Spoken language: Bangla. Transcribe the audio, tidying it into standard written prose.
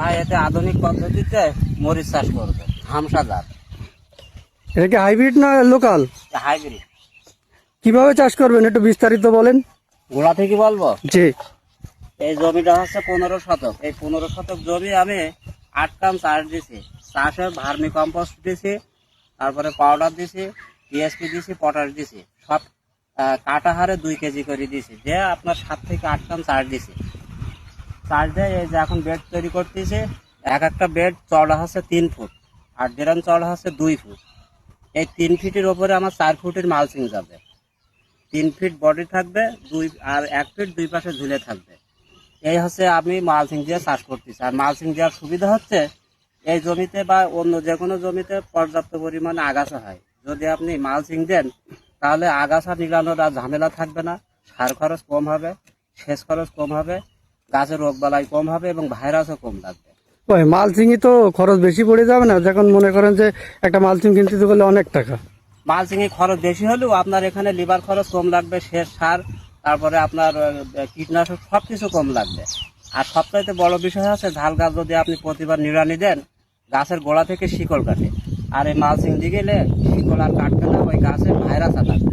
ভাই এতে আধুনিক পদ্ধতিতে মরিচ চাষ করবে, হামসা জাত, এটা কি হাইব্রিড না লোকাল? হাইব্রিড। কিভাবে চাষ করবেন একটু বিস্তারিত বলেন। গোড়া থেকে বলবো। জি। এই জমিটা হচ্ছে 15 শতক। এই 15 শতক জমি আমি 8 টন চাষ দিছি। চাষে ভার্মি কম্পোস্ট দিছি, তারপরে পাউডার দিছি, টিএসপি দিছি, পটাশ দিছি, সব কাটা হারে 2 কেজি করে দিছি, যে আপনার 7 থেকে 8 টন চাষ দিছি। চাষ দিয়ে এই যে এখন বেড তৈরি করতেছি। এক একটা বেড চওড়া হচ্ছে 3 ফুট আর ড্রেন চওড়া হচ্ছে 2 ফুট। এই 3 ফিটের ওপরে আমার 4 ফুটের মালচিং যাবে। 3 ফিট বডি থাকবে, 2 আর 1 ফিট দুই পাশে ঝুলে থাকবে। এই হচ্ছে আমি মালচিং দিয়ে চাষ করতেছি। আর মালচিং দেওয়ার সুবিধা হচ্ছে এই জমিতে বা অন্য যে কোনো জমিতে পর্যাপ্ত পরিমাণে আগাছা হয়। যদি আপনি মালচিং দেন তাহলে আগাছা নিড়ানোর আর ঝামেলা থাকবে না, সার খরচ কম হবে, সেচ খরচ কম হবে, গাছের রোগবালাই কম হবে এবং ভাইরাসও কম লাগবে। ওই মালচিংই তো খরচ বেশি পড়ে যাবে না? যখন মনে করেন যে একটা মালচিং কিনতে তো গেলে অনেক টাকা। মালচিং এর খরচ বেশি হলেও আপনার এখানে লিভার খরচ কম লাগবে, সেচ সার, তারপরে আপনার কীটনাশক সবকিছু কম লাগবে। আর সবচাইতে বড় বিষয় হচ্ছে ঝাল গাছ যদি আপনি প্রতিবার নিড়ানি দেন, গাছের গোড়া থেকে শিকড় কাটে। আর এই মালচিং দিয়ে গেলে শিকড় আর কাটবে না, ওই গাছের ভাইরাস আর লাগবে।